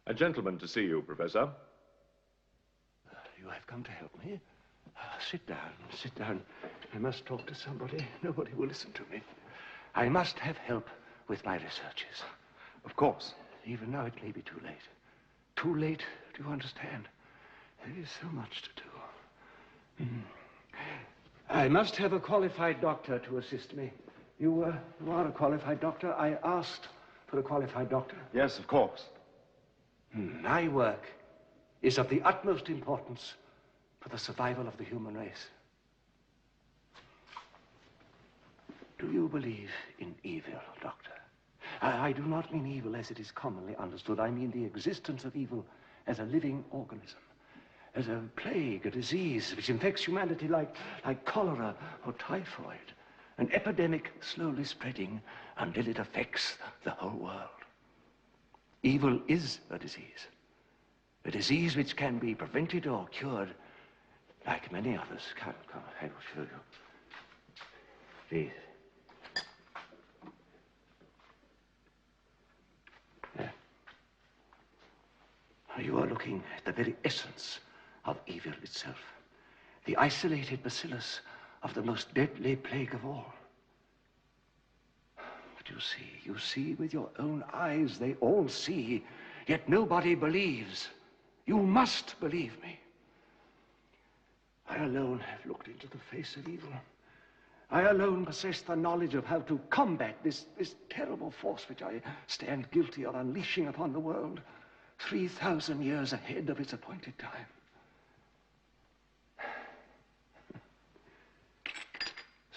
A gentleman to see you, Professor. You have come to help me? Sit down, sit down. I must talk to somebody. Nobody will listen to me. I must have help with my researches. Of course. Even now it may be too late. Too late, do you understand? There is so much to do. I must have a qualified doctor to assist me. You are a qualified doctor. I asked for a qualified doctor. Yes, of course. My work is of the utmost importance for the survival of the human race. Do you believe in evil, Doctor? I do not mean evil as it is commonly understood. I mean the existence of evil as a living organism, as a plague, a disease which infects humanity like cholera or typhoid, an epidemic slowly spreading until it affects the whole world. Evil is a disease which can be prevented or cured like many others. Come, I will show you. Please. There. You are looking at the very essence of evil itself, the isolated bacillus of the most deadly plague of all. But you see with your own eyes, they all see, yet nobody believes. You must believe me. I alone have looked into the face of evil. I alone possess the knowledge of how to combat this terrible force which I stand guilty of unleashing upon the world 3,000 years ahead of its appointed time.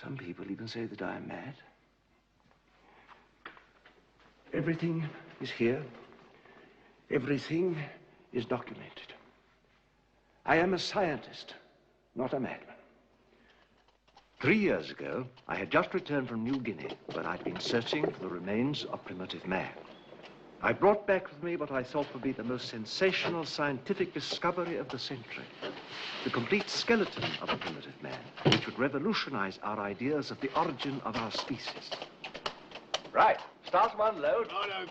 Some people even say that I am mad. Everything is here. Everything is documented. I am a scientist, not a madman. 3 years ago, I had just returned from New Guinea, where I'd been searching for the remains of primitive man. I brought back with me what I thought would be the most sensational scientific discovery of the century. The complete skeleton of a primitive man, which would revolutionize our ideas of the origin of our species. Right, start to unload. Righto.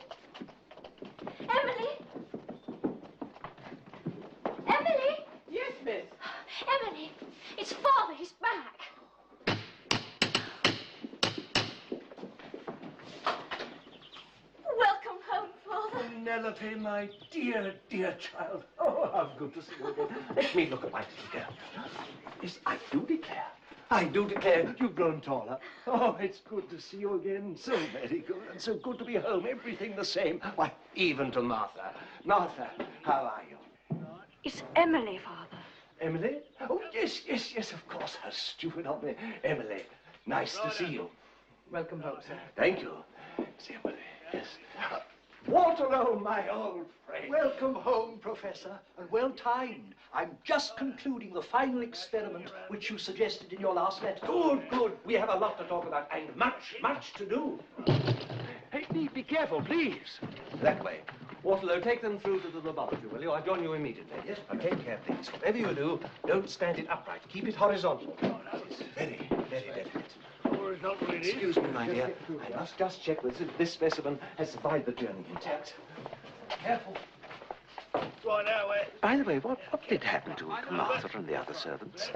Emily! Emily! Yes, miss. Emily! It's Father, he's back. Welcome home, Father. Penelope, my dear, dear child. Oh, how good to see you again. Let me look at my little girl. Yes, I do declare you've grown taller. Oh, it's good to see you again. So very good. And so good to be home. Everything the same. Why, even to Martha. Martha, how are you? It's Emily, Father. Emily? Oh, yes, of course. How stupid of me. Emily, nice to see you. Welcome home, sir. Thank you. See, Emily, yes. Waterloo, my old friend. Welcome home, Professor, and well timed. I'm just concluding the final experiment which you suggested in your last letter. Good. We have a lot to talk about and much to do. Hey, be careful, please. That way. Waterloo, take them through to the laboratory, will you? I'll join you immediately. Yes, but take care, please. Whatever you do, don't stand it upright. Keep it horizontal. It's very, very delicate. Excuse me, my dear. I must just check whether this specimen has survived the journey intact. Careful. Right now, By the way, what did happen to Martha and the other servants?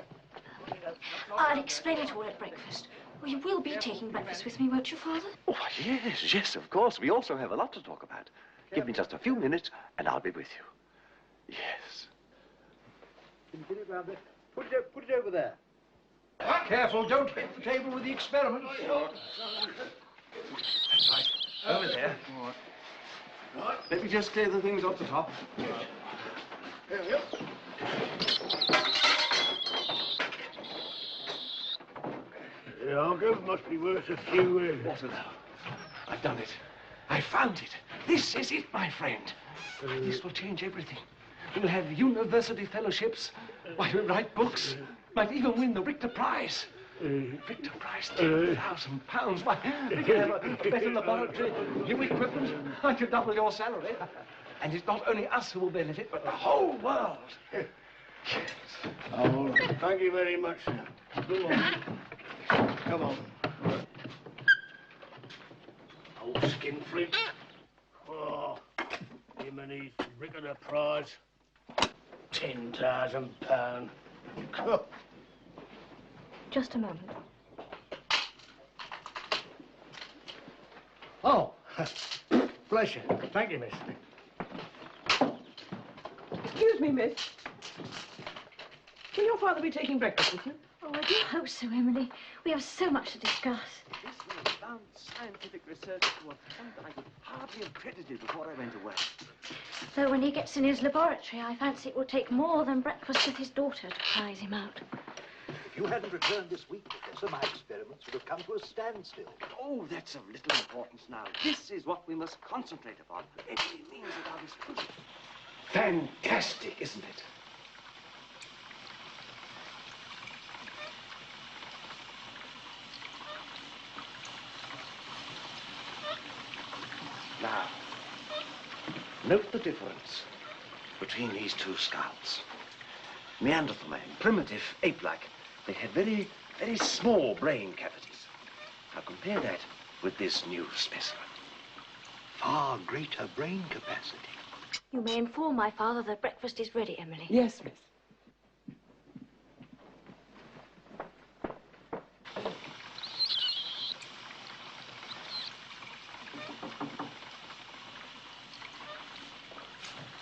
I'll explain it all at breakfast. Well, you will be taking breakfast with me, won't you, Father? Oh, yes, of course. We also have a lot to talk about. Give me just a few minutes, and I'll be with you. Yes. Get it round there. Put it over there. Careful, don't hit the table with the experiment. That's right. Over there. Right. Let me just clear the things off the top. There we go. The argo must be worth a few... Waterloo. I've done it. I found it. This is it, my friend. This will change everything. We'll have university fellowships. Might write books. Might even win the Richter Prize. Richter Prize, £10,000. Why, we could have a better laboratory, new equipment. I could double your salary. And it's not only us who will benefit, but the whole world. Yes. Oh, thank you very much, sir. Come on. Come on. Old skinflint. Oh, him and his Richter Prize. £10,000. Just a moment. Oh, pleasure. Thank you, miss. Excuse me, miss. Can your father be taking breakfast with you? Oh, I do hope so, Emily. We have so much to discuss. This was advanced scientific research to a point that I could hardly have credited before I went away. Though when he gets in his laboratory, I fancy it will take more than breakfast with his daughter to prize him out. If you hadn't returned this week, Professor, my experiments would have come to a standstill. Oh, that's of little importance now. This is what we must concentrate upon. Every means at our disposal. Fantastic, isn't it? Now, note the difference between these two skulls. Neanderthal man, primitive, ape-like. They had very, very small brain cavities. Now compare that with this new specimen. Far greater brain capacity. You may inform my father that breakfast is ready, Emily. Yes, miss.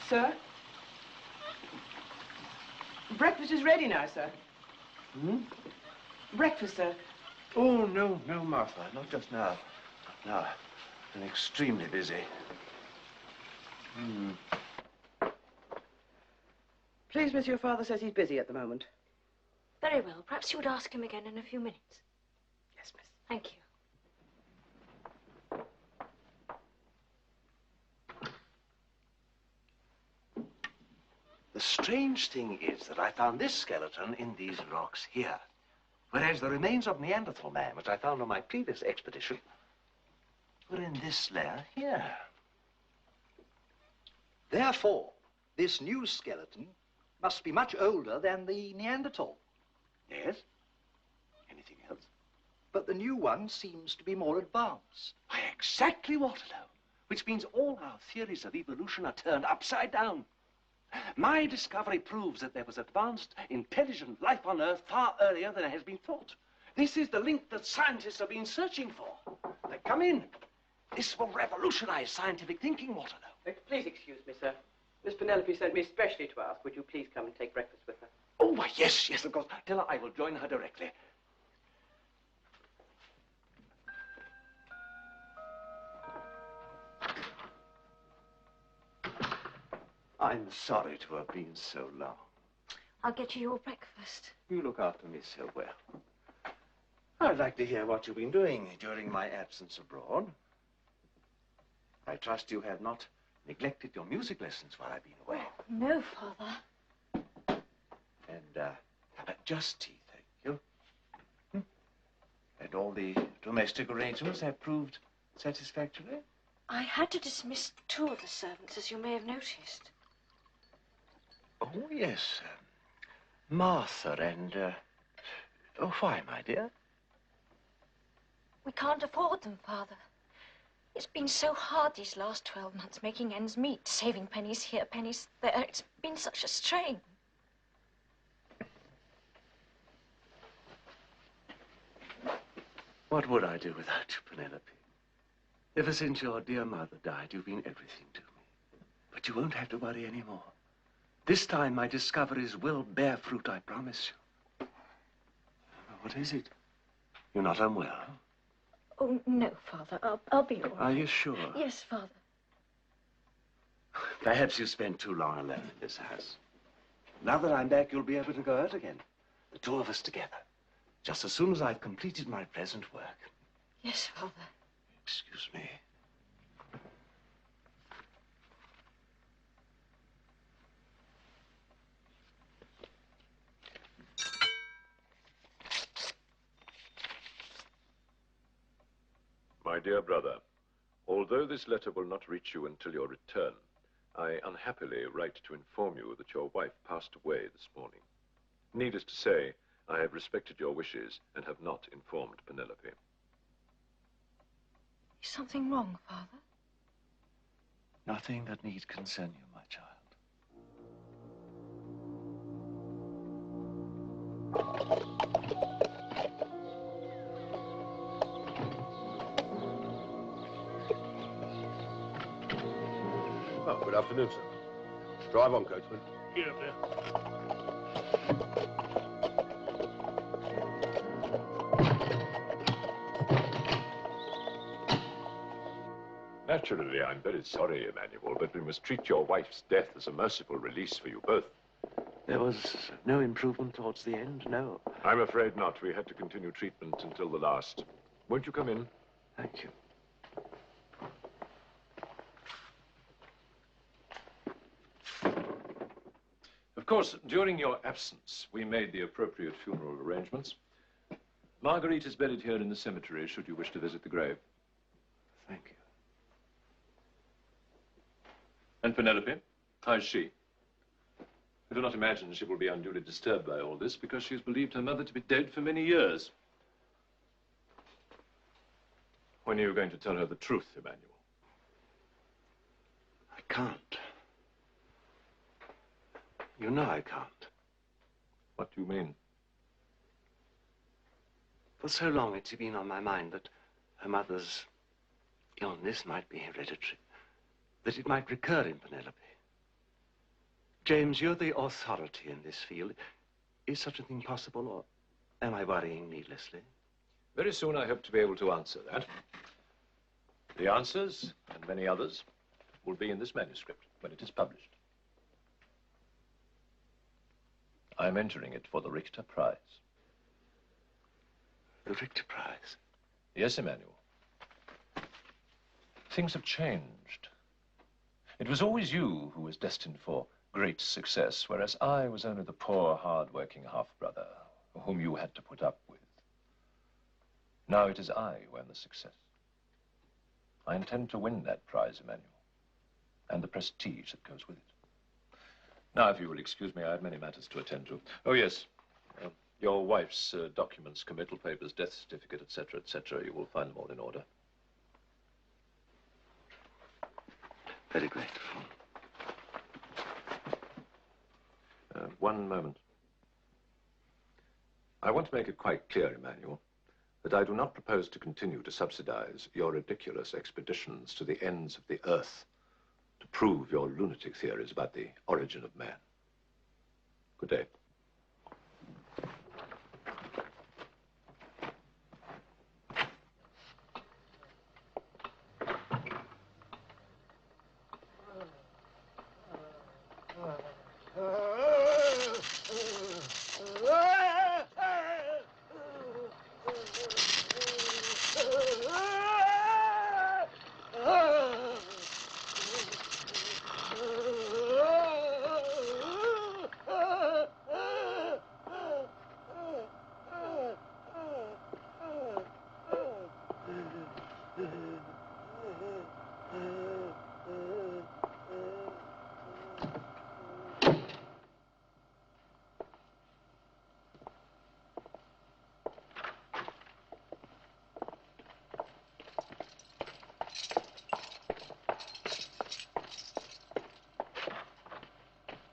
Sir? Breakfast is ready now, sir. Hmm? Breakfast, sir. Oh, no, Martha, not just now. Not now. I'm extremely busy. Please, miss, your father says he's busy at the moment. Very well. Perhaps you would ask him again in a few minutes. Yes, miss. Thank you. The strange thing is that I found this skeleton in these rocks here, whereas the remains of Neanderthal man, which I found on my previous expedition, were in this layer here. Therefore, this new skeleton must be much older than the Neanderthal. Yes? Anything else? But the new one seems to be more advanced. Why, exactly, Waterloo. Which means all our theories of evolution are turned upside down. My discovery proves that there was advanced, intelligent life on Earth far earlier than has been thought. This is the link that scientists have been searching for. Now, come in. This will revolutionize scientific thinking, Waterloo. Please excuse me, sir. Miss Penelope sent me especially to ask, would you please come and take breakfast with her? Oh, why, yes, yes, of course. Tell her I will join her directly. I'm sorry to have been so long. I'll get you your breakfast. You look after me so well. I'd like to hear what you've been doing during my absence abroad. I trust you have not neglected your music lessons while I've been away. No, Father. And, just tea, thank you. And all the domestic arrangements have proved satisfactory? I had to dismiss 2 of the servants, as you may have noticed. Oh, yes. Martha and, oh, why, my dear? We can't afford them, Father. It's been so hard these last 12 months, making ends meet, saving pennies here, pennies there. It's been such a strain. What would I do without you, Penelope? Ever since your dear mother died, you've been everything to me. But you won't have to worry anymore. This time, my discoveries will bear fruit, I promise you. What is it? You're not unwell? Oh, no, Father. I'll be all right. Are you sure? Yes, Father. Perhaps you spent too long alone in this house. Now that I'm back, you'll be able to go out again. The 2 of us together. Just as soon as I've completed my present work. Yes, Father. Excuse me. My dear brother, although this letter will not reach you until your return, I unhappily write to inform you that your wife passed away this morning. Needless to say, I have respected your wishes and have not informed Penelope. Is something wrong, Father? Nothing that need concern you, my child. Oh, good afternoon, sir. Drive on, coachman. Get up there. Naturally, I'm very sorry, Emmanuel, but we must treat your wife's death as a merciful release for you both. There was no improvement towards the end, no. I'm afraid not. We had to continue treatment until the last. Won't you come in? Thank you. Of course, during your absence, we made the appropriate funeral arrangements. Marguerite is buried here in the cemetery, should you wish to visit the grave. Thank you. And Penelope, how is she? I do not imagine she will be unduly disturbed by all this, because she has believed her mother to be dead for many years. When are you going to tell her the truth, Emmanuel? I can't. You know I can't. What do you mean? For so long it's been on my mind that her mother's illness might be hereditary, that it might recur in Penelope. James, you're the authority in this field. Is such a thing possible, or am I worrying needlessly? Very soon I hope to be able to answer that. The answers, and many others, will be in this manuscript when it is published. I'm entering it for the Richter Prize. The Richter Prize? Yes, Emmanuel. Things have changed. It was always you who was destined for great success, whereas I was only the poor, hard-working half-brother whom you had to put up with. Now it is I who am the success. I intend to win that prize, Emmanuel. and the prestige that goes with it. Now, if you will excuse me, I have many matters to attend to. Oh, yes. Your wife's documents, committal papers, death certificate, etc., etc. You will find them all in order. Very grateful. One moment. I want to make it quite clear, Emmanuel, that I do not propose to continue to subsidize your ridiculous expeditions to the ends of the earth to prove your lunatic theories about the origin of man. Good day.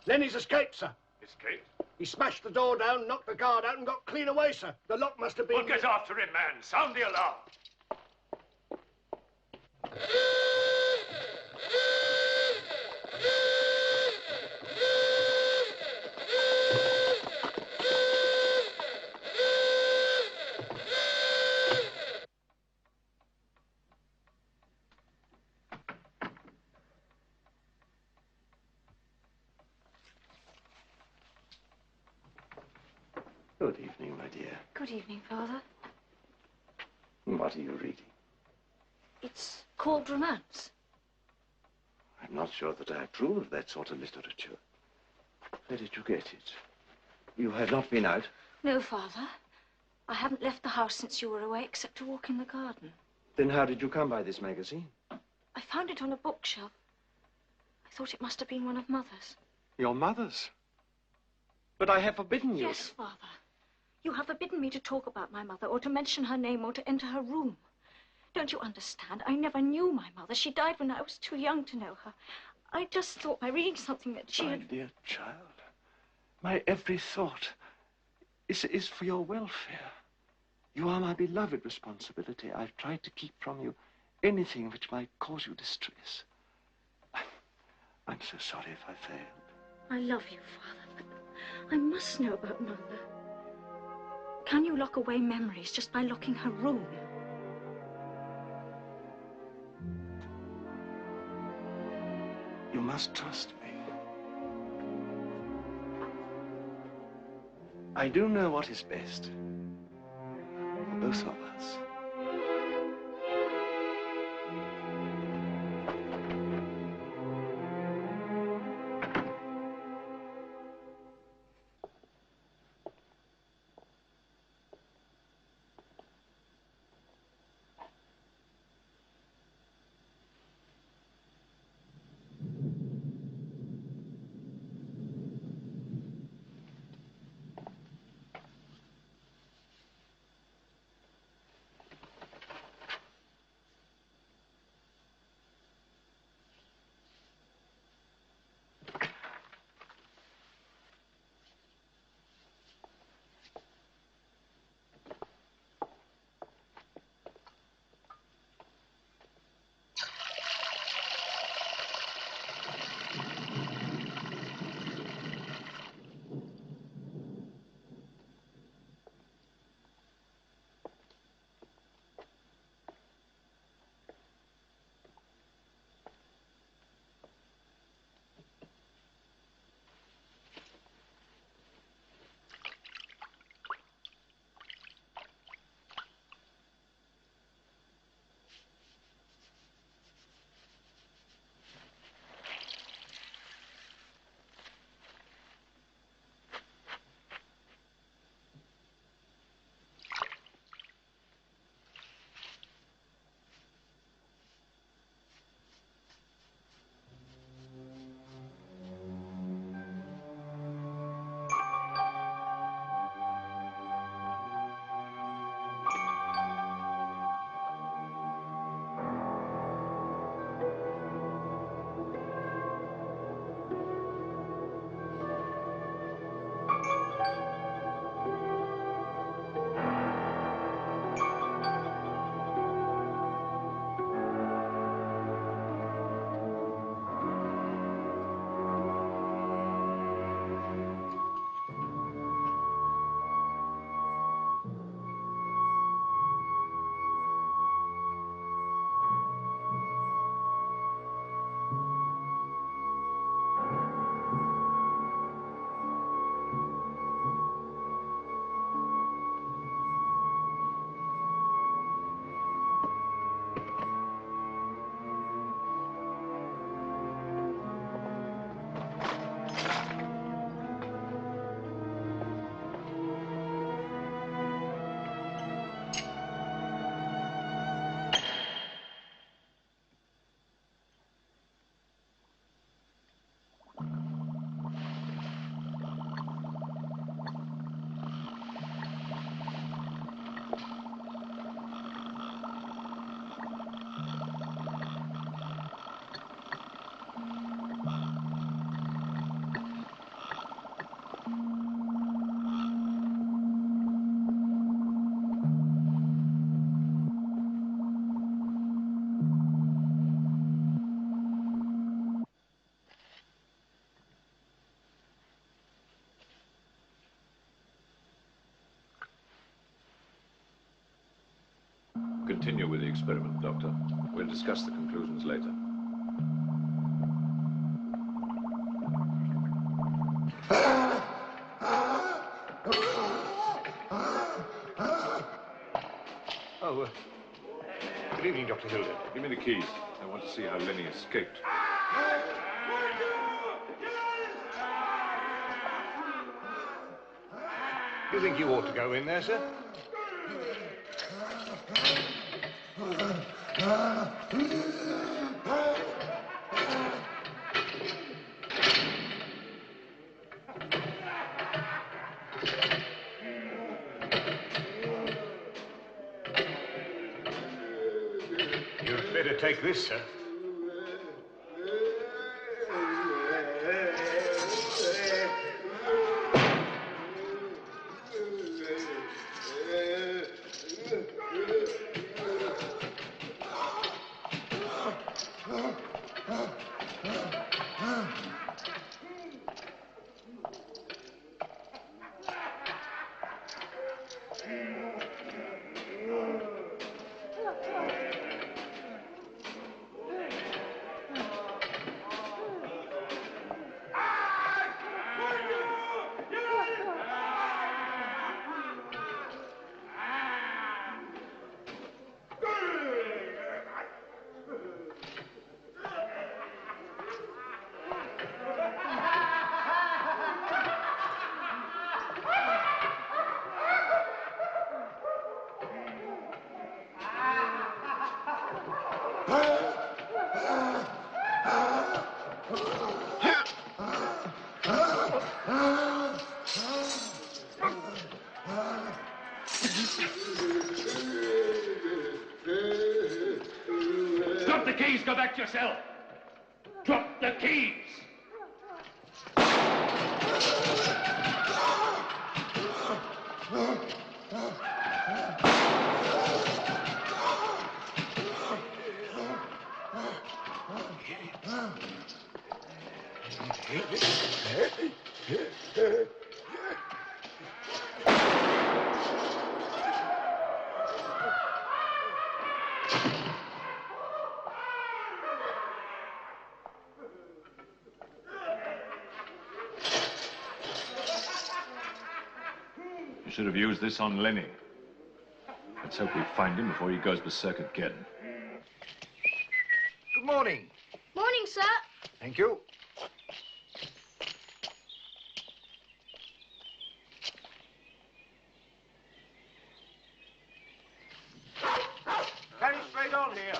Lenny's escaped, sir. Escaped? He smashed the door down, knocked the guard out, and got clean away, sir. The lock must have been... Well, get after him, man. Sound the alarm. Good evening, my dear. Good evening, Father. What are you reading? It's called romance. I'm not sure that I approve of that sort of literature. Where did you get it? You have not been out? No, Father. I haven't left the house since you were away except to walk in the garden. Then how did you come by this magazine? I found it on a bookshelf. I thought it must have been one of Mother's. Your mother's? But I have forbidden you. Yes, Father. You have forbidden me to talk about my mother or to mention her name or to enter her room. Don't you understand? I never knew my mother. She died when I was too young to know her. I just thought by reading something that she My had... dear child, my every thought is for your welfare. You are my beloved responsibility. I've tried to keep from you anything which might cause you distress. I'm so sorry if I failed. I love you, Father, but I must know about Mother. Can you lock away memories just by locking her room? You must trust me. I do know what is best for both of us. Continue with the experiment, Doctor. We'll discuss the conclusions later. Oh, good evening, Dr. Hilda. Give me the keys. I want to see how Lenny escaped. Do you think you ought to go in there, sir? You'd better take this, sir. Drop the keys, go back to your cell. Drop the keys. You should have used this on Lenny. Let's hope we find him before he goes berserk again. Good morning. Morning, sir. Thank you. Carry straight on here.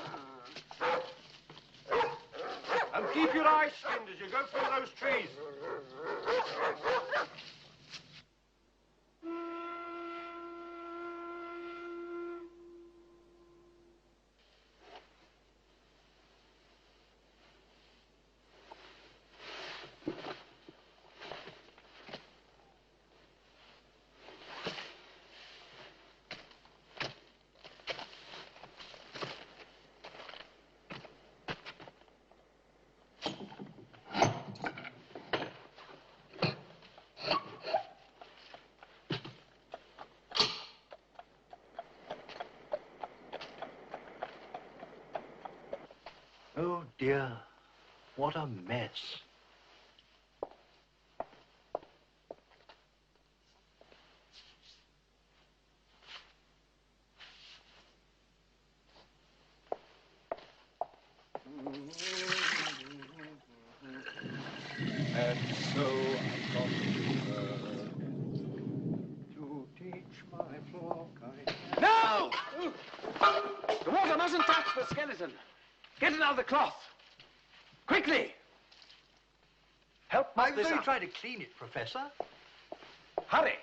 And keep your eyes skinned as you go through those trees. Oh, dear. What a mess. And so I got to teach my flock I... No! The water mustn't touch the skeleton. Get it out of the cloth. Quickly! Help I mop was this only up. trying to clean it, Professor. Hurry.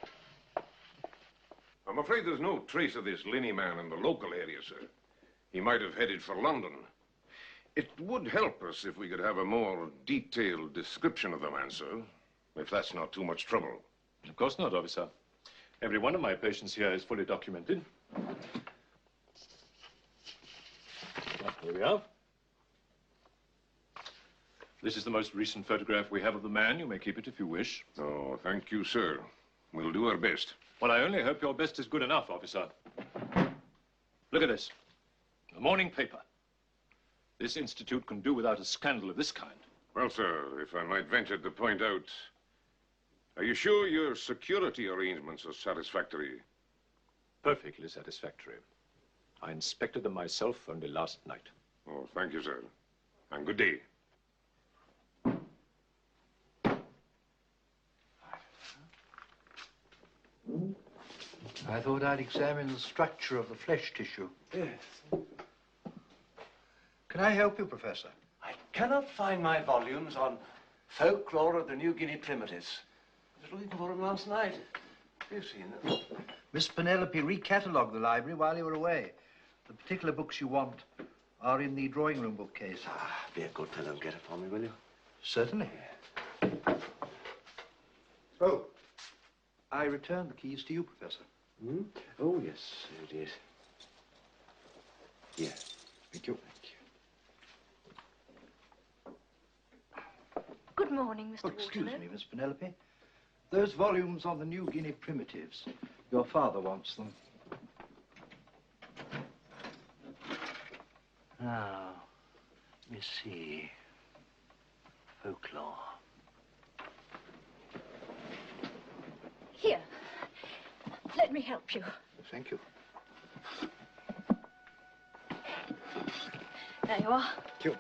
I'm afraid there's no trace of this Lenny man in the local area, sir. He might have headed for London. It would help us if we could have a more detailed description of the man, sir. If that's not too much trouble. Of course not, officer. Every one of my patients here is fully documented. Here we are. This is the most recent photograph we have of the man. You may keep it if you wish. Oh, thank you, sir. We'll do our best. Well, I only hope your best is good enough, officer. Look at this. A morning paper. This institute can do without a scandal of this kind. Well, sir, if I might venture to point out, are you sure your security arrangements are satisfactory? Perfectly satisfactory. I inspected them myself only last night. Oh, thank you, sir. And good day. I thought I'd examine the structure of the flesh tissue. Yes. Can I help you, Professor? I cannot find my volumes on folklore of the New Guinea primitives. I was looking for them last night. You've seen them. Miss Penelope recatalogued the library while you were away. The particular books you want are in the drawing room bookcase. Ah, be a good fellow and get it for me, will you? Certainly. Oh, I return the keys to you, Professor. Hmm? Oh, yes, you did. Here. Thank you. Good morning, Mr. Oh, excuse Waterloo. me, Miss Penelope. Those volumes on the New Guinea primitives. Your father wants them. Now, let me see. Folklore. Here. Let me help you. Thank you. There you are. Thank you.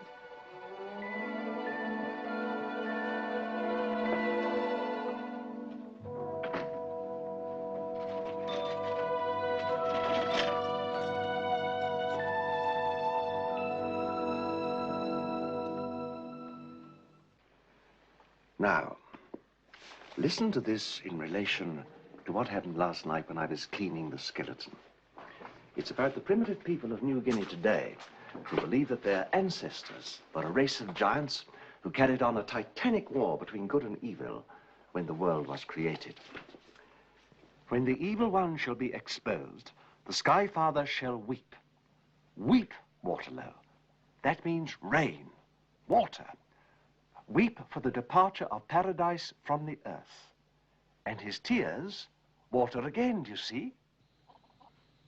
Now, listen to this in relation to what happened last night when I was cleaning the skeleton. It's about the primitive people of New Guinea today who believe that their ancestors were a race of giants who carried on a titanic war between good and evil when the world was created. When the evil one shall be exposed, the Sky Father shall weep. Weep, Waterloo. That means rain, water. Weep for the departure of paradise from the earth. And his tears water again, do you see?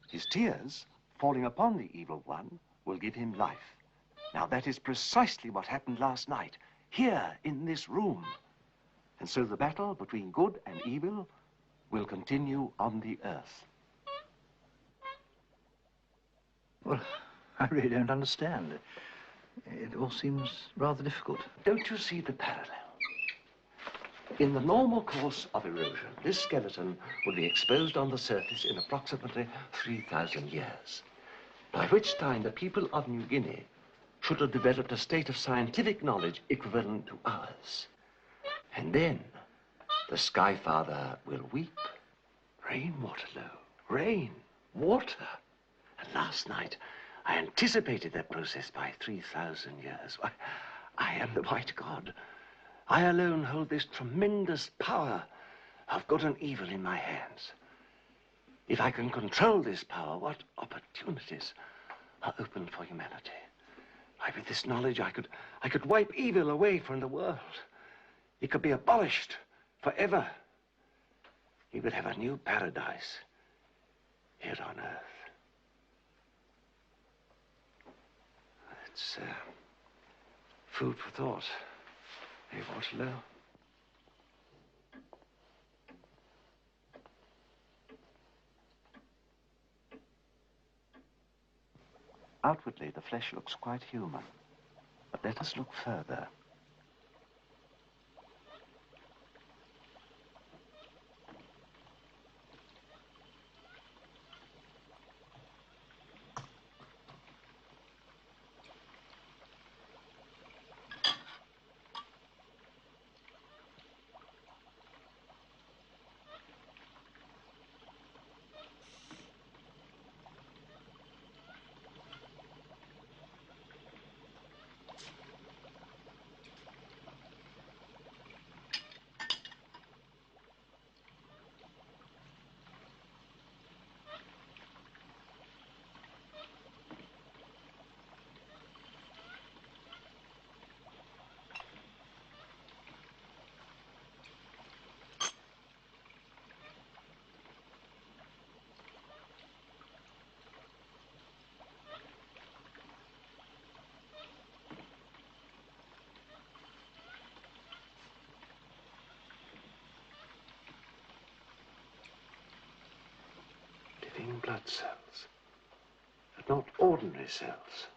His tears, falling upon the evil one, will give him life. Now, that is precisely what happened last night, here in this room. And so the battle between good and evil will continue on the earth. Well, I really don't understand. It all seems rather difficult. Don't you see the parallel? In the normal course of erosion, this skeleton will be exposed on the surface in approximately 3,000 years, by which time the people of New Guinea should have developed a state of scientific knowledge equivalent to ours. And then the Sky Father will weep. Rain, Waterloo, rain, water. And last night, I anticipated that process by 3,000 years. I am the white god. I alone hold this tremendous power of good and evil in my hands. If I can control this power, what opportunities are open for humanity? Why, with this knowledge, I could wipe evil away from the world. It could be abolished forever. We would have a new paradise here on earth. It's food for thought. Hey, Waterloo. Outwardly, the flesh looks quite human. But let us look further. blood cells, but not ordinary cells.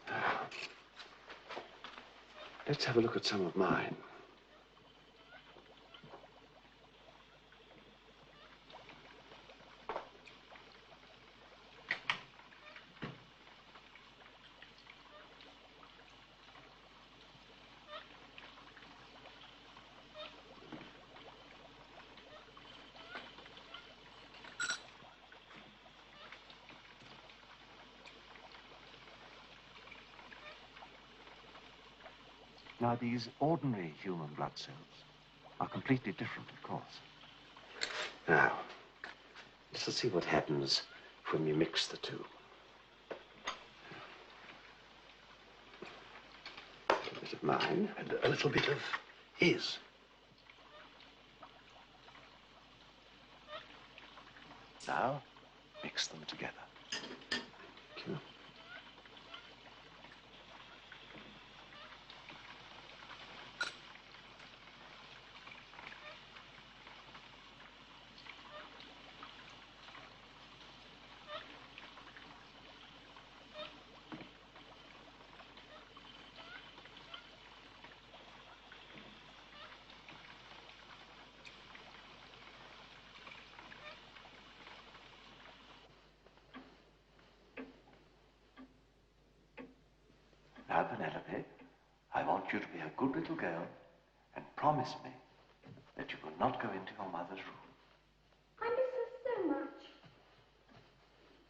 Now, let's have a look at some of mine. Now, these ordinary human blood cells are completely different, of course. Now, let's see what happens when we mix the two. A little bit of mine and a little bit of his. Now, mix them together. Thank you. Now, Penelope, I want you to be a good little girl and promise me that you will not go into your mother's room. I miss her so much.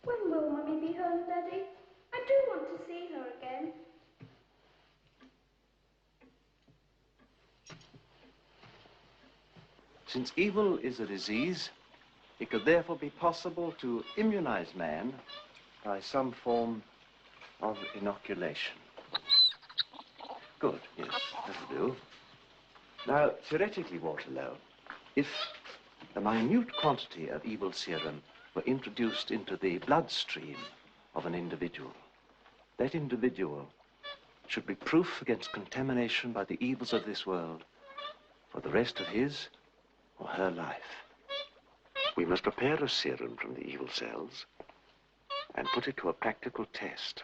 When will Mummy be home, Daddy? I do want to see her again. Since evil is a disease, it could therefore be possible to immunize man by some form of inoculation. Good, yes, that'll do. Now, theoretically, Waterlow, if a minute quantity of evil serum were introduced into the bloodstream of an individual, that individual should be proof against contamination by the evils of this world for the rest of his or her life. We must prepare a serum from the evil cells and put it to a practical test.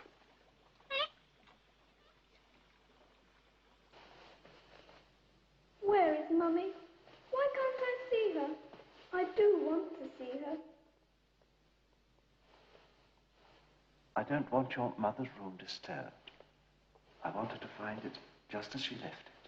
Where is Mummy? Why can't I see her? I do want to see her. I don't want your mother's room disturbed. I want her to find it just as she left it.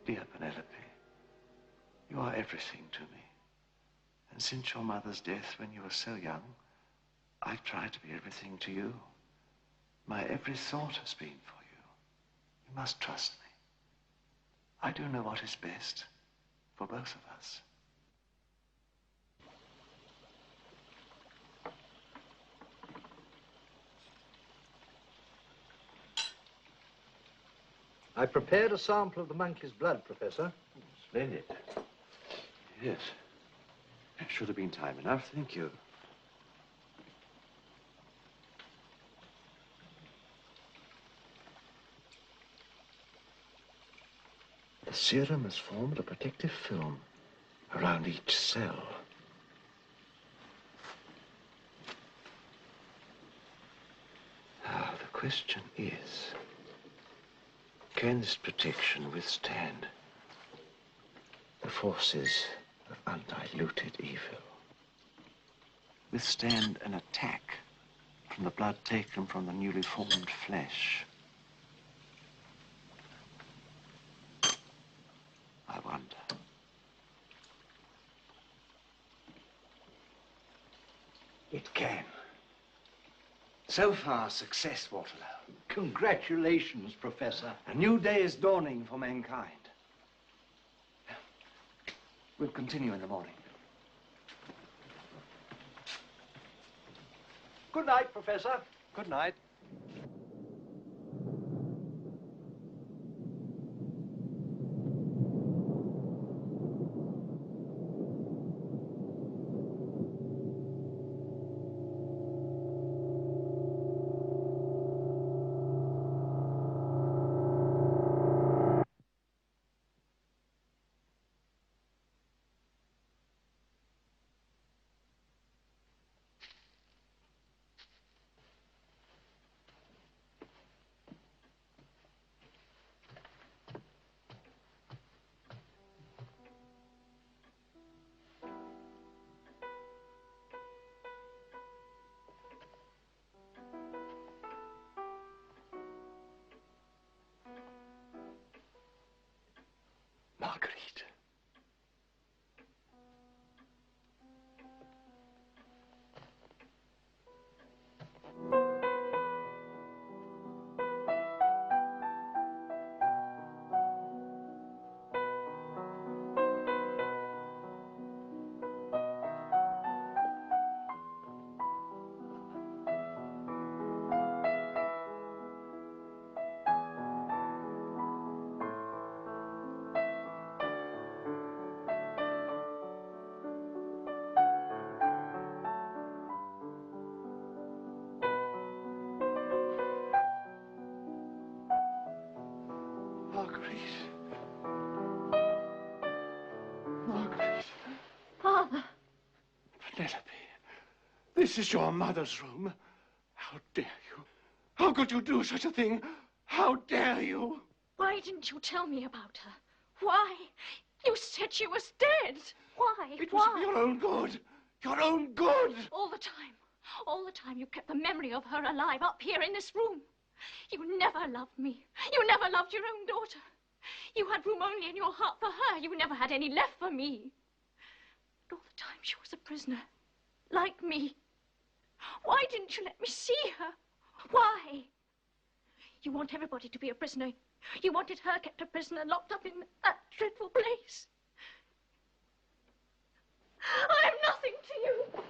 Dear Penelope, you are everything to me. And since your mother's death when you were so young, I've tried to be everything to you. My every thought has been for you. You must trust me. I do know what is best for both of us. I prepared a sample of the monkey's blood, Professor. Splendid. Yes. It should have been time enough, thank you. The serum has formed a protective film around each cell. Now, the question is, can this protection withstand the forces of undiluted evil? Withstand an attack from the blood taken from the newly formed flesh? I wonder. It can. So far, success, Waterloo. Congratulations, Professor. A new day is dawning for mankind. We'll continue in the morning. Good night, Professor. Good night. Marguerite. Marguerite. Father. Penelope, this is your mother's room. How dare you? How could you do such a thing? How dare you? Why didn't you tell me about her? Why? You said she was dead. Why? It was for your own good. Your own good. All the time. All the time you kept the memory of her alive up here in this room. You never loved me. You never loved your own daughter. You had room only in your heart for her. You never had any left for me. But all the time she was a prisoner, like me. Why didn't you let me see her? Why? You want everybody to be a prisoner. You wanted her kept a prisoner, locked up in that dreadful place. I am nothing to you.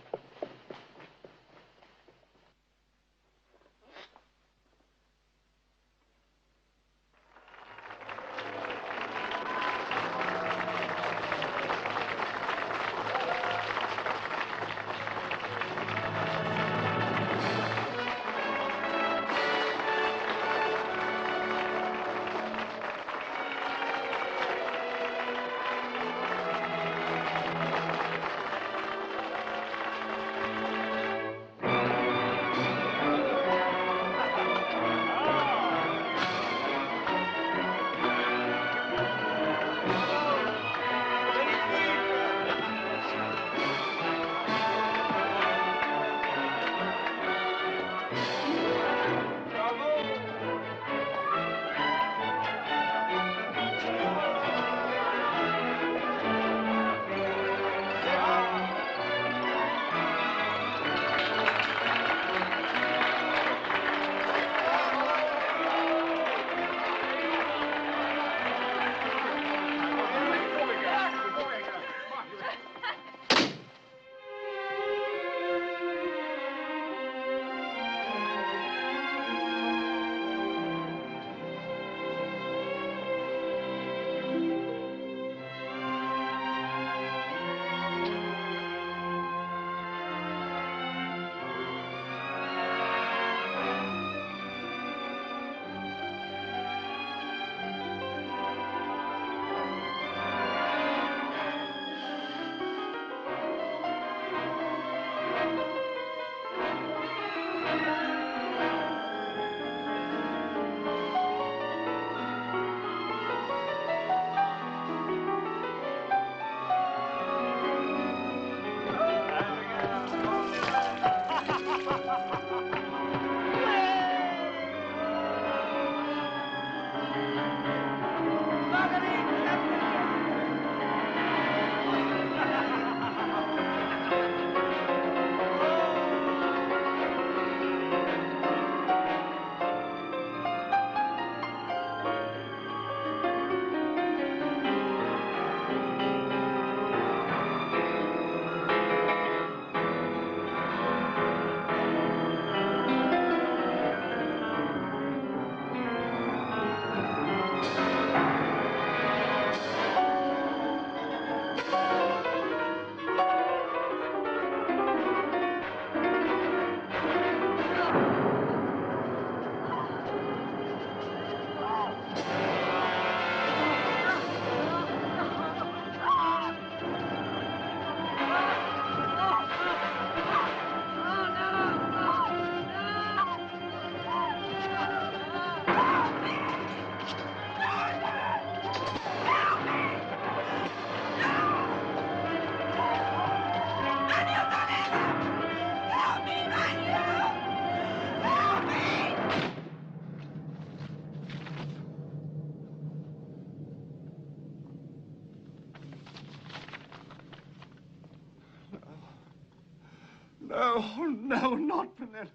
Oh, no, not Penelope.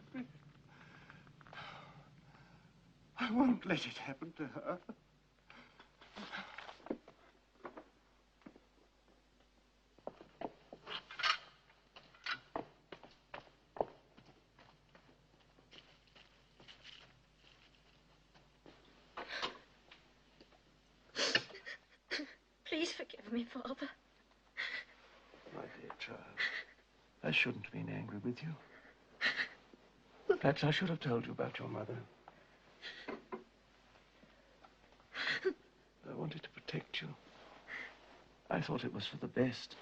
I won't let it happen to her. Please forgive me, Father. My dear child, I shouldn't have been angry with you. Perhaps I should have told you about your mother. I wanted to protect you. I thought it was for the best.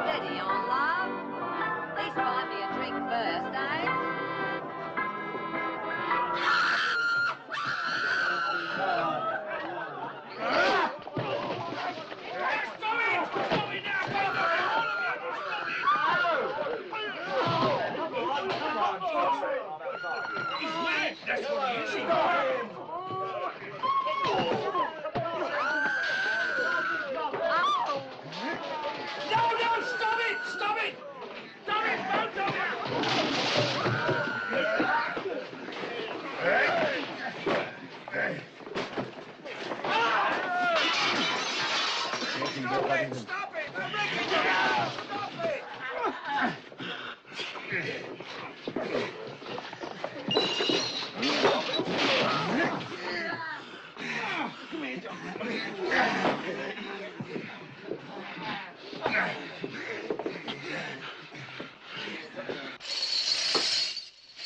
Steady on, love. At least buy me a drink first, eh? That's what he is. No, stop it! Stop it! Stop it, both of you! Stop it! I'm making you out! Stop it!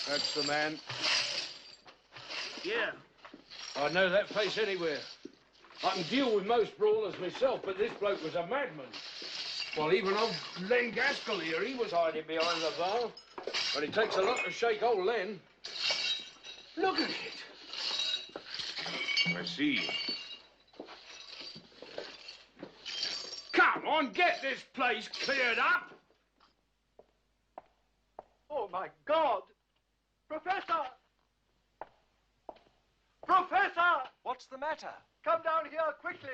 That's the man. Yeah. I'd know that face anywhere. I can deal with most brawlers myself, but this bloke was a madman. Well, even old Len Gaskell here, he was hiding behind the bar. But it takes a lot to shake old Len. Look at it. I see. Come on, get this place cleared up. Oh, my God! Professor! Professor! What's the matter? Come down here quickly.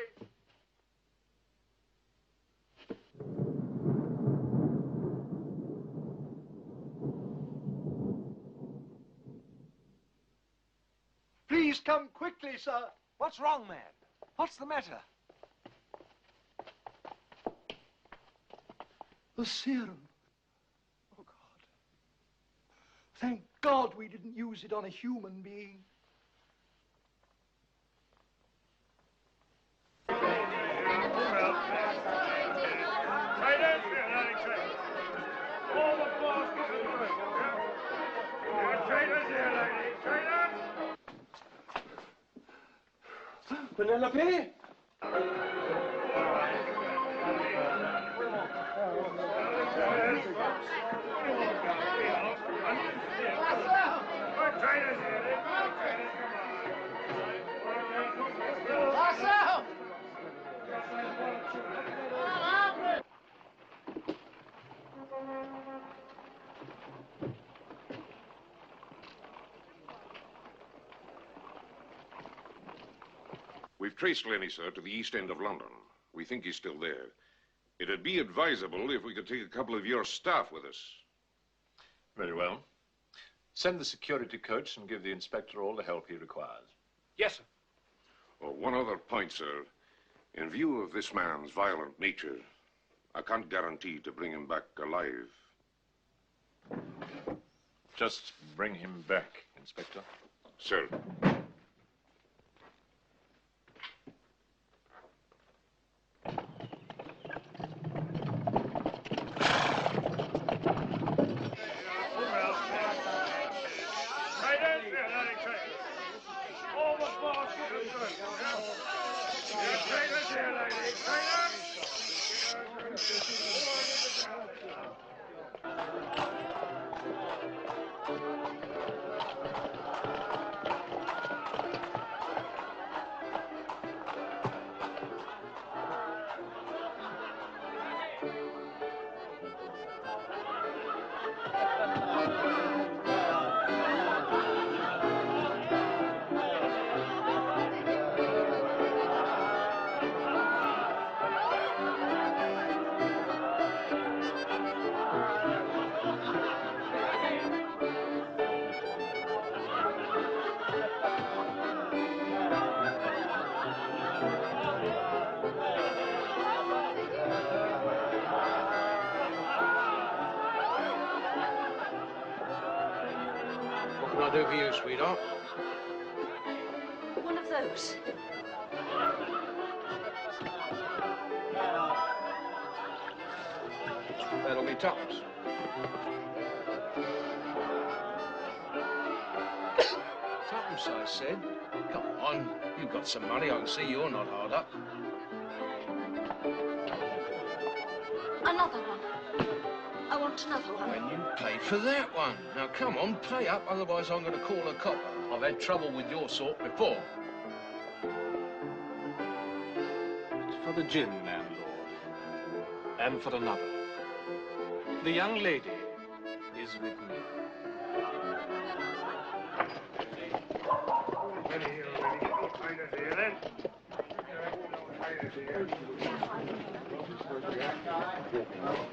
Please come quickly, sir. What's wrong, man? What's the matter? The serum. Oh, God. Thank God we didn't use it on a human being. All the bastards in the room, yeah? There are traitors here, ladies. Traitors! Penelope? Traitors here, ladies. Traitors, We've traced Lenny, sir, to the east end of London. We think he's still there. It'd be advisable if we could take a couple of your staff with us. Very well. Send the security coach and give the inspector all the help he requires. Yes, sir. Oh, one other point, sir. In view of this man's violent nature, I can't guarantee to bring him back alive. Just bring him back, Inspector. Sir. What can I do for you, sweetheart? One of those. That'll be tops. Tuppence, I said. Come on, you've got some money. I can see you're not hard up. Another one. I want another one. When you paid for that one. Now, come on, pay up, otherwise I'm going to call a cop. I've had trouble with your sort before. It's for the gin, landlord. And for another. The young lady is with me.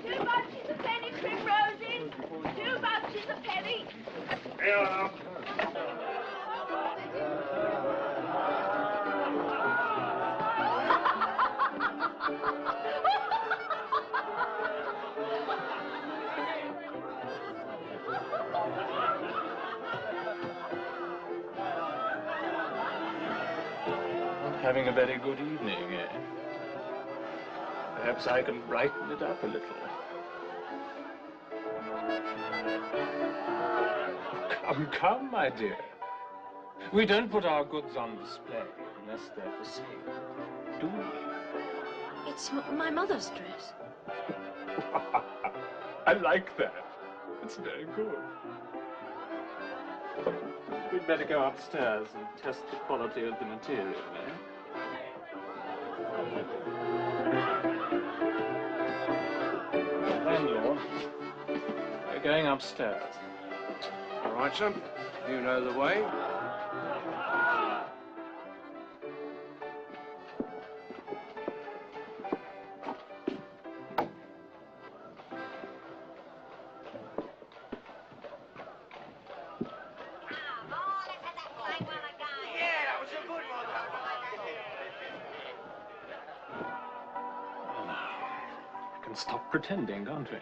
Two bunches of penny primroses. 2 bunches a penny. Having a very good evening, eh? Perhaps I can brighten it up a little. Come, come, my dear. We don't put our goods on display unless they're for sale, do we? It's my mother's dress. I like that. It's very good. We'd better go upstairs and test the quality of the material, eh? Landlord, we're going upstairs. All right, son. You know the way. We can stop pretending, can't we?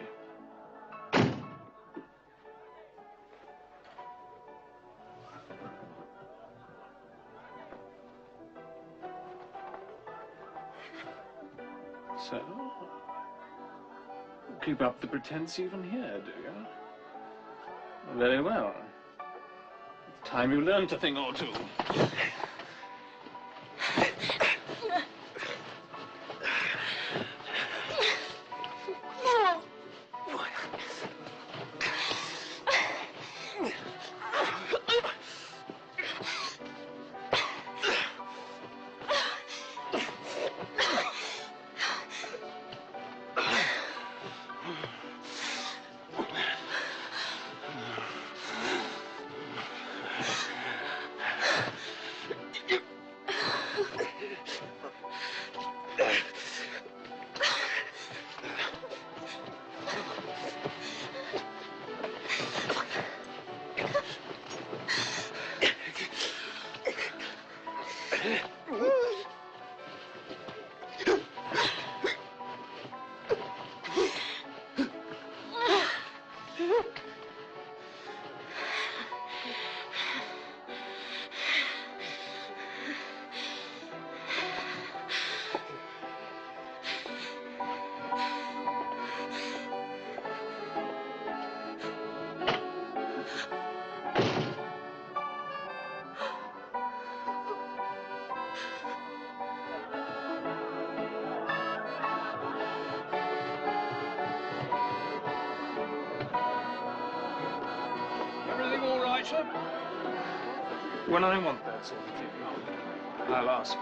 So, keep up the pretense even here, do you? Very well. It's time you learned a thing or two. Everything all right, sir? When I want that sort of thing, I'll ask.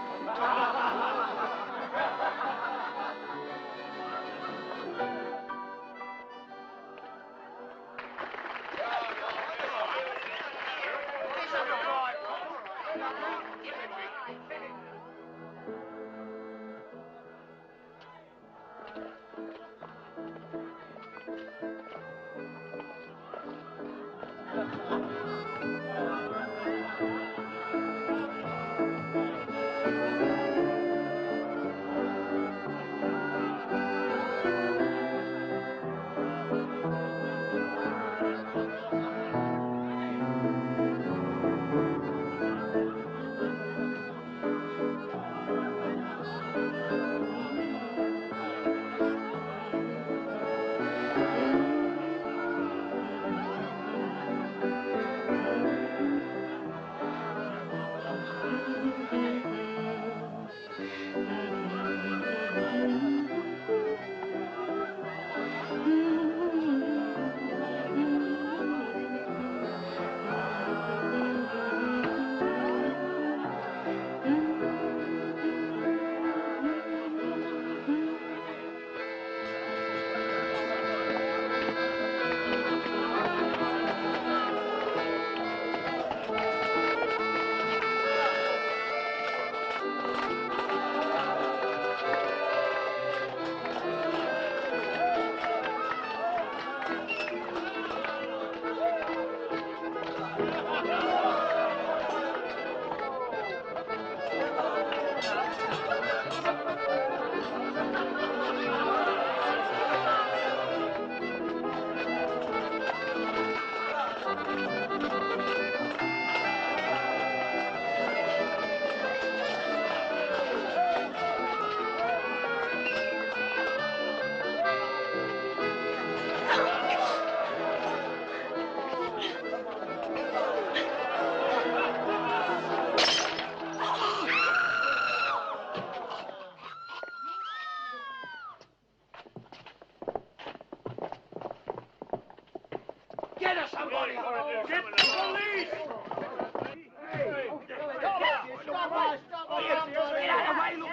Get us somebody! Get the police! Hey! Stop us! Stop us! Get out of the way, look!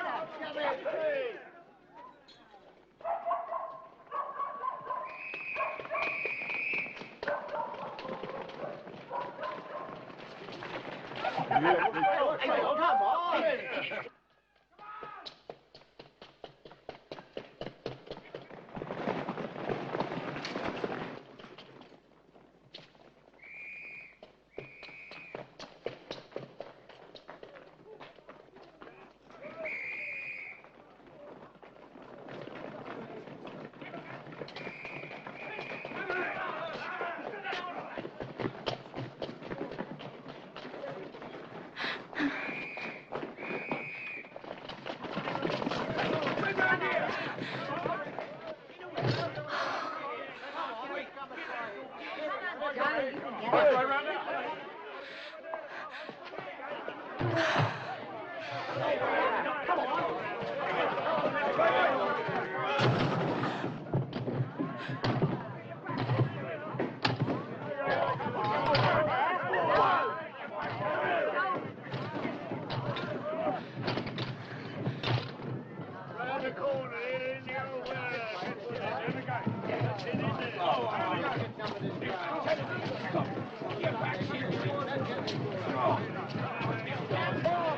Come on!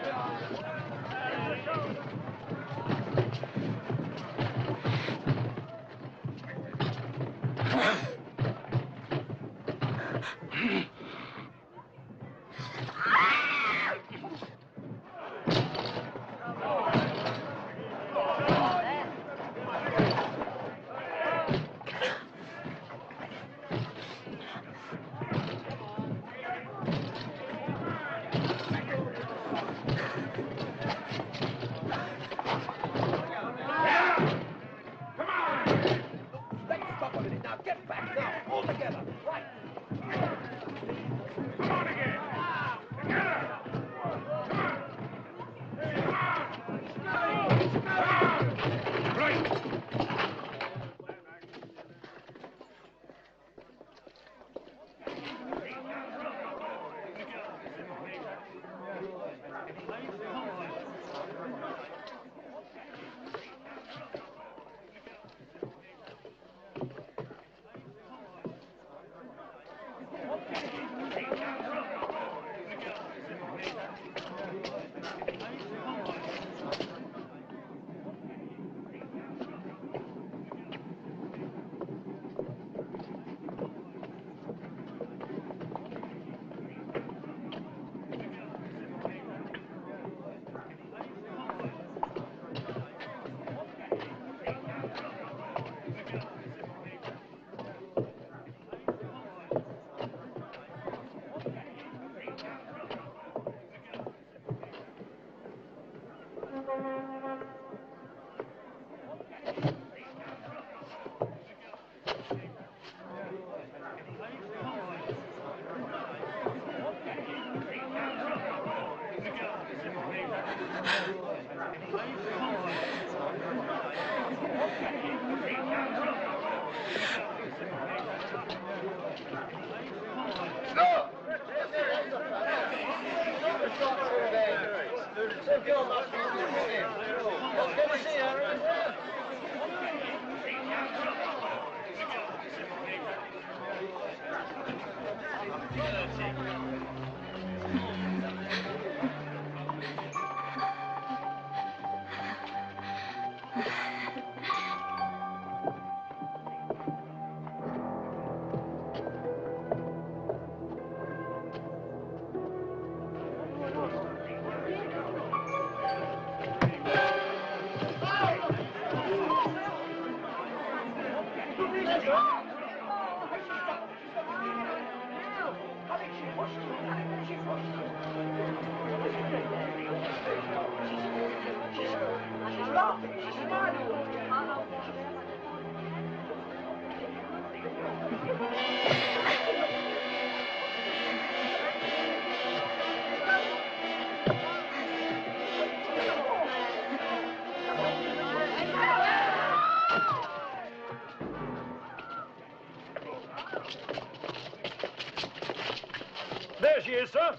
There she is, sir.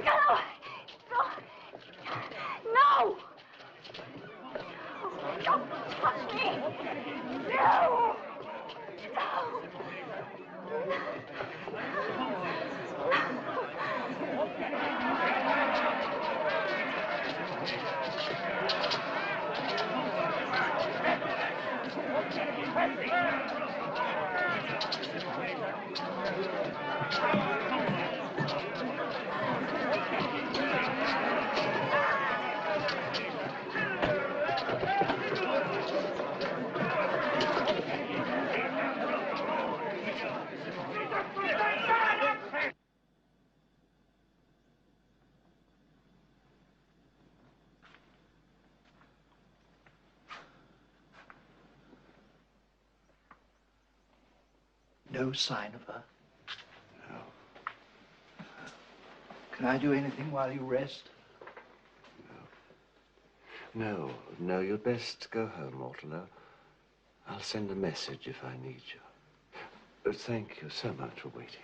No! No! Don't touch me! No! No! No sign of her? No. Can I do anything while you rest? No, you'd best go home, Mortimer. I'll send a message if I need you. Thank you so much for waiting.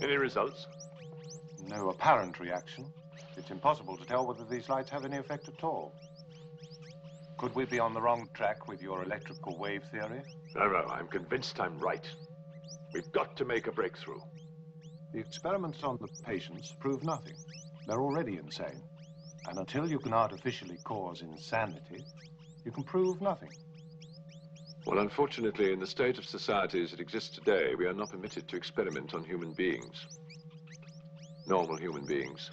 Any results? No apparent reaction. It's impossible to tell whether these lights have any effect at all. Could we be on the wrong track with your electrical wave theory? No, I'm convinced I'm right. We've got to make a breakthrough. The experiments on the patients prove nothing. They're already insane. And until you can artificially cause insanity, you can prove nothing. Well, unfortunately, in the state of society as it exists today, we are not permitted to experiment on human beings. Normal human beings.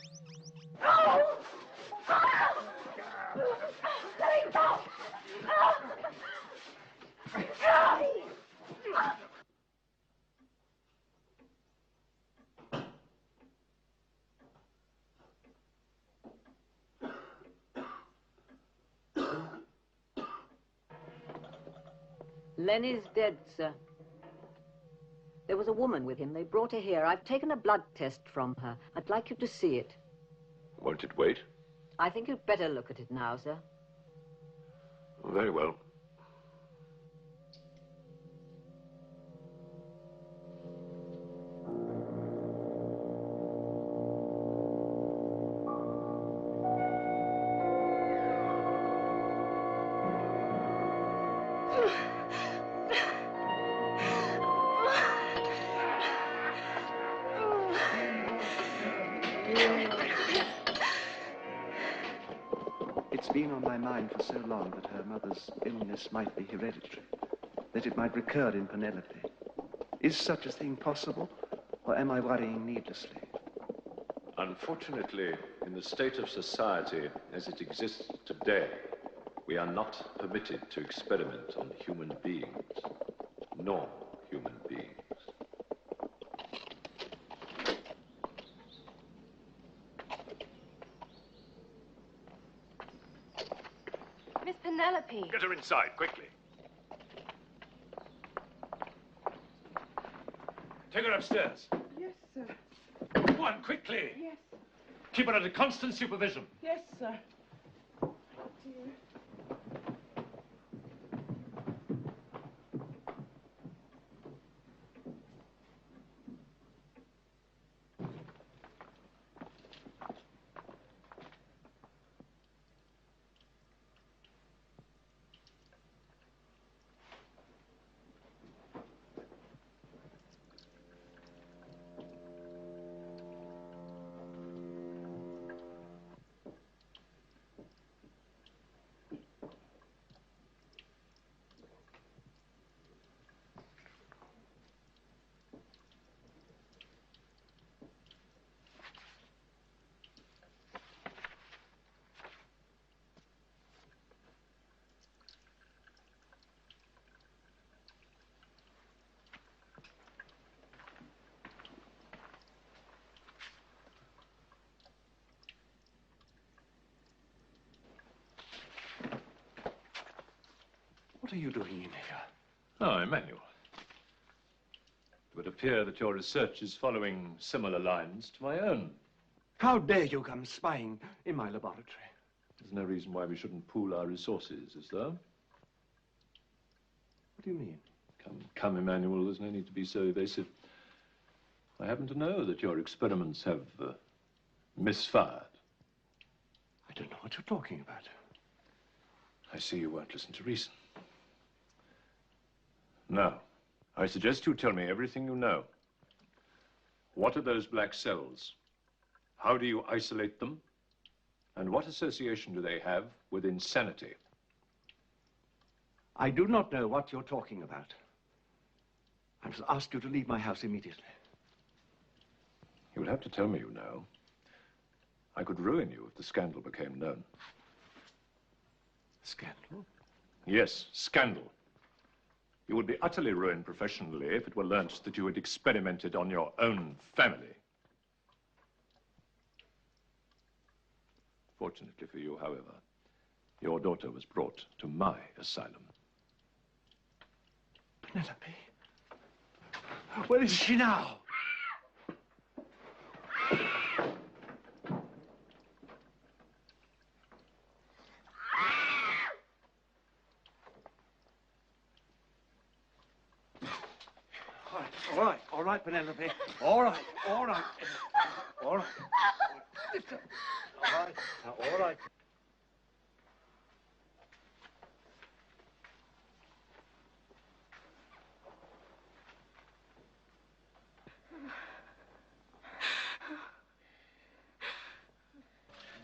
Let go! Lenny's dead, sir. There was a woman with him. They brought her here. I've taken a blood test from her. I'd like you to see it. Won't it wait? I think you'd better look at it now, sir. Very well. It's been on my mind for so long that her mother's illness might be hereditary, that it might recur in Penelope. Is such a thing possible, or am I worrying needlessly? Unfortunately, in the state of society as it exists today, We are not permitted to experiment on human beings, normal human beings. Miss Penelope. Get her inside, quickly. Take her upstairs. Yes, sir. Go on, quickly. Yes. Keep her under constant supervision. Yes, sir. Oh, dear. What are you doing in here? Oh, Emmanuel. It would appear that your research is following similar lines to my own. How dare you come spying in my laboratory? There's no reason why we shouldn't pool our resources, is there? What do you mean? Come, Emmanuel, there's no need to be so evasive. I happen to know that your experiments have misfired. I don't know what you're talking about. I see you won't listen to reason. Now, I suggest you tell me everything you know. What are those black cells? How do you isolate them? And what association do they have with insanity? I do not know what you're talking about. I shall ask you to leave my house immediately. You would have to tell me you know. I could ruin you if the scandal became known. Scandal? Yes, scandal. You would be utterly ruined professionally if it were learnt that you had experimented on your own family. Fortunately for you, however, your daughter was brought to my asylum. Penelope? Where is she now? All right, Penelope. All right. All right. All right. Now, all right.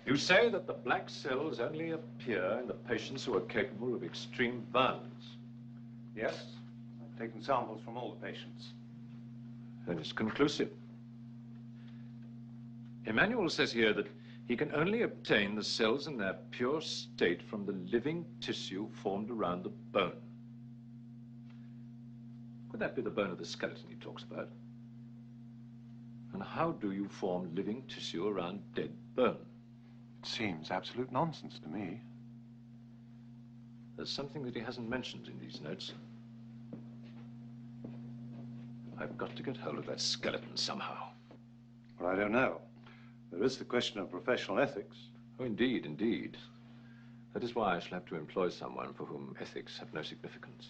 You say that the black cells only appear in the patients who are capable of extreme violence. Yes, I've taken samples from all the patients. Then it's conclusive. Emmanuel says here that he can only obtain the cells in their pure state from the living tissue formed around the bone. Could that be the bone of the skeleton he talks about? And how do you form living tissue around dead bone? It seems absolute nonsense to me. There's something that he hasn't mentioned in these notes. I've got to get hold of that skeleton somehow. Well, I don't know. There is the question of professional ethics. Oh, indeed, indeed. That is why I shall have to employ someone for whom ethics have no significance.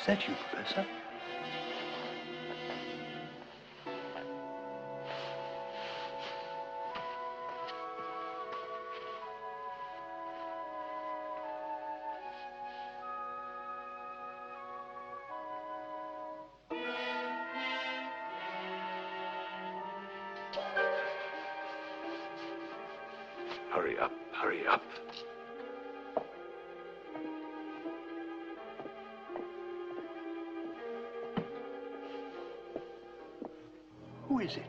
Is that you, Professor? Hurry up, hurry up. Who is it?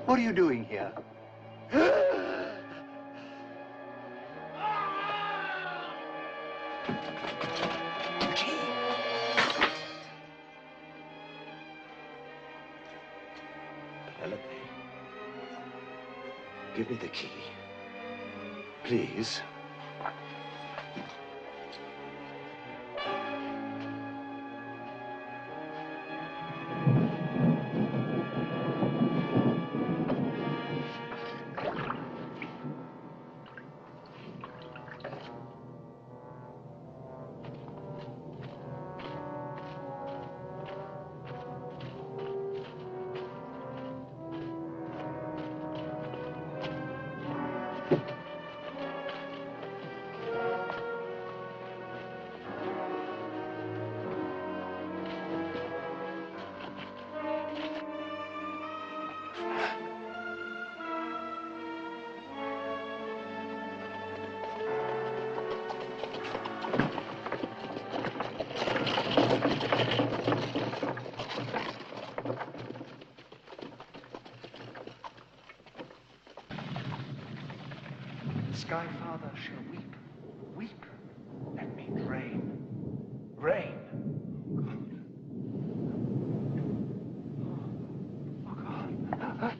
What are you doing here? Penelope, give me the key. Please. Sky Father shall weep, weep. That means rain, rain. Oh God.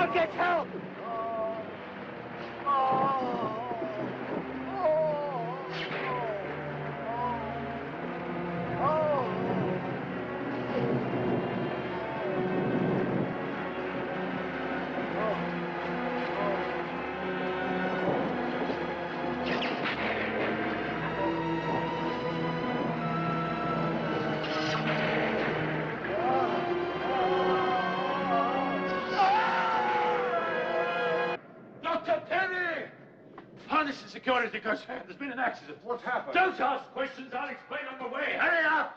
I'll get help! Dr. Perry! Harness and security, Cushing. There's been an accident. What's happened? Don't ask questions. I'll explain on the way. Hurry up!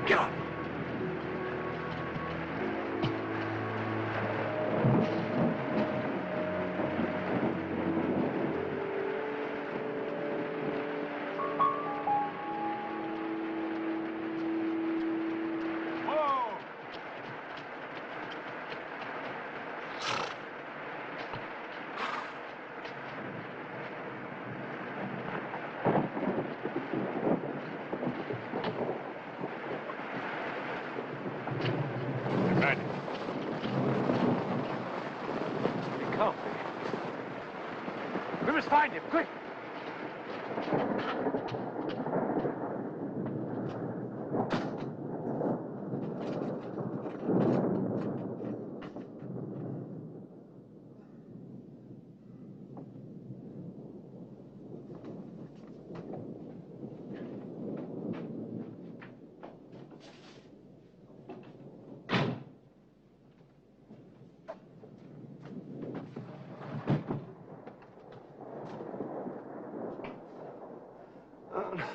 Get on. Right. It can't be. We must find him, quick! Oh, no.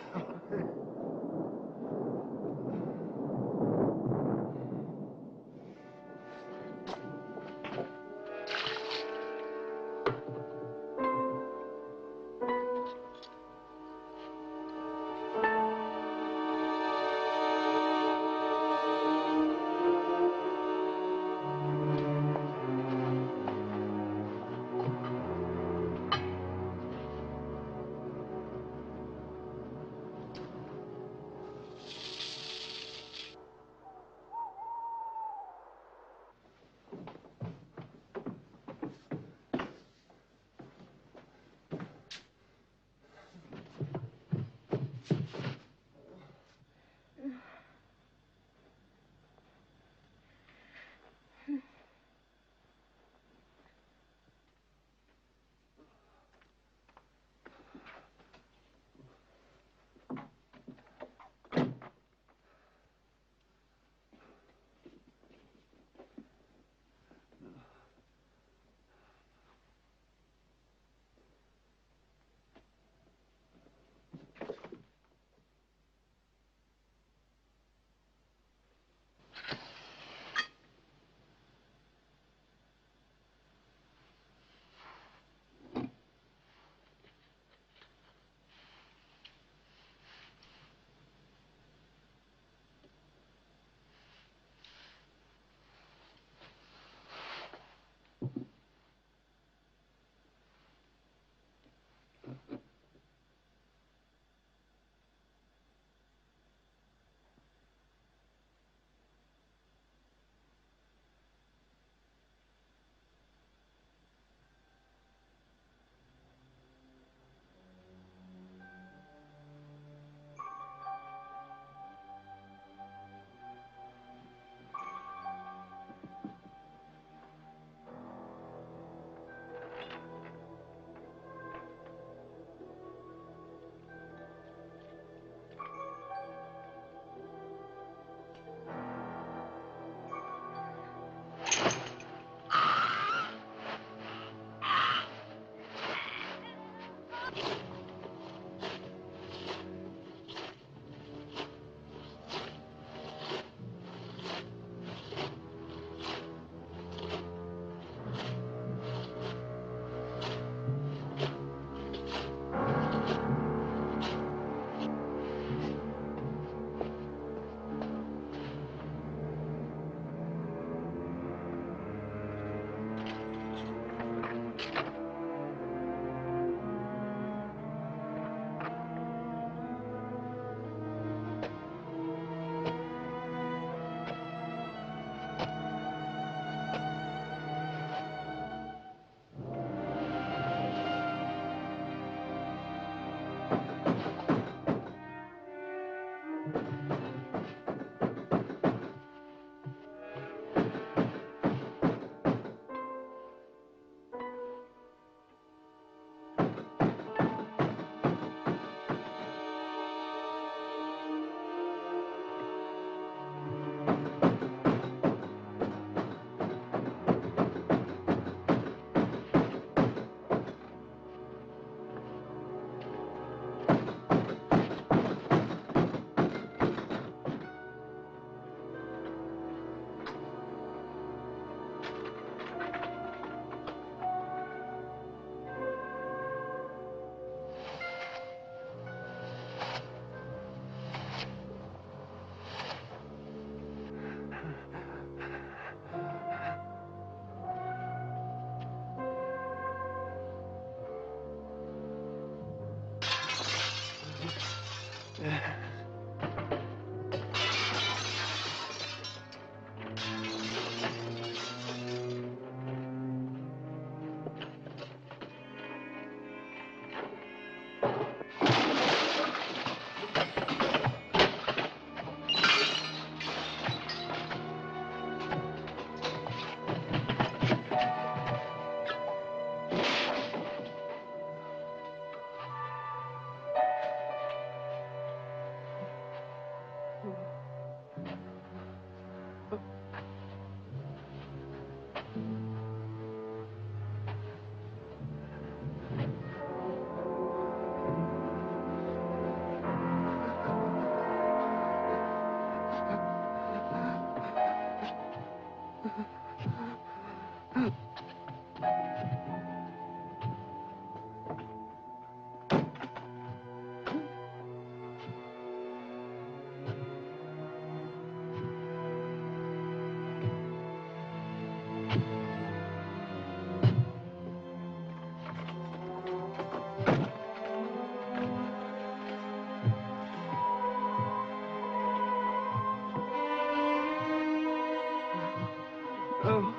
No,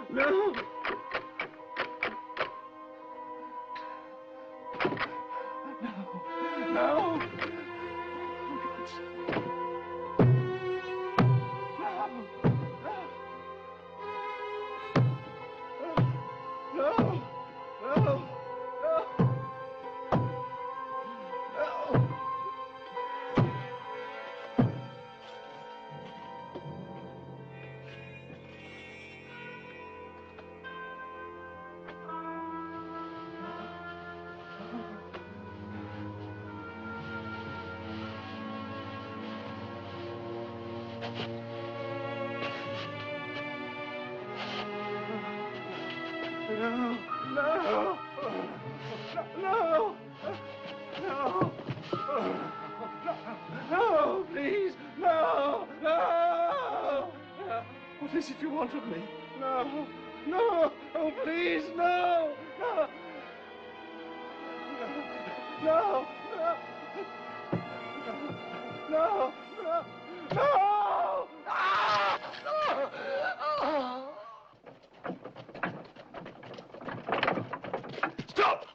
no. No. No, no, no, no, no, please, no, no. What is it you want of me? No, no, oh, please, no, no, no, no, no, no, no. Ah! Oh! Stop!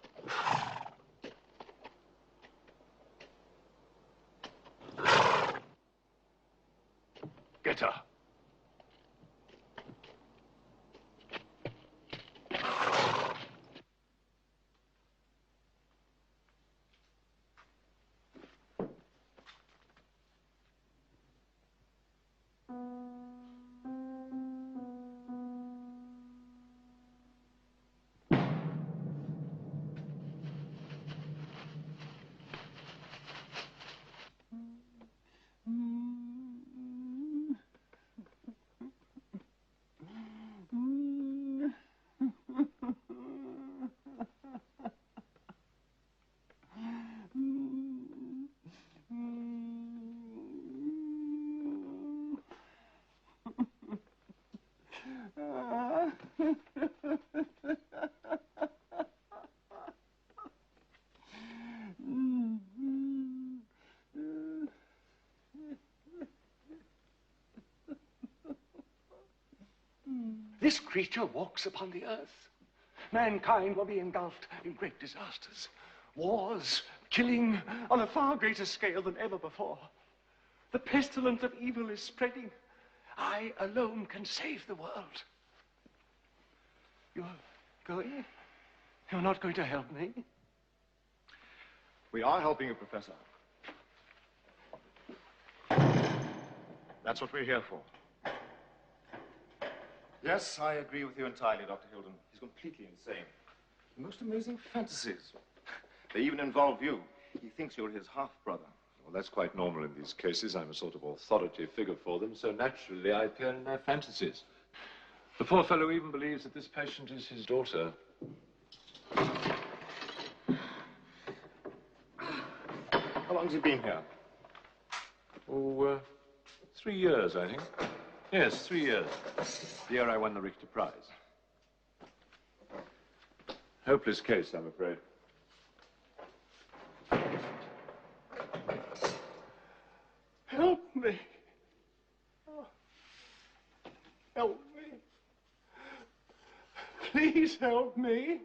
Get her. This creature walks upon the earth. Mankind will be engulfed in great disasters. Wars, killing on a far greater scale than ever before. The pestilence of evil is spreading. I alone can save the world. You're going? You're not going to help me? We are helping you, Professor. That's what we're here for. Yes, I agree with you entirely, Dr. Hilden. He's completely insane. The most amazing fantasies. They even involve you. He thinks you're his half-brother. Well, that's quite normal in these cases. I'm a sort of authority figure for them, so naturally I appear in their fantasies. The poor fellow even believes that this patient is his daughter. How long has he been here? Oh, 3 years, I think. Yes, 3 years. The year I won the Richter Prize. Hopeless case, I'm afraid. Help me. Oh. Help me. Please help me.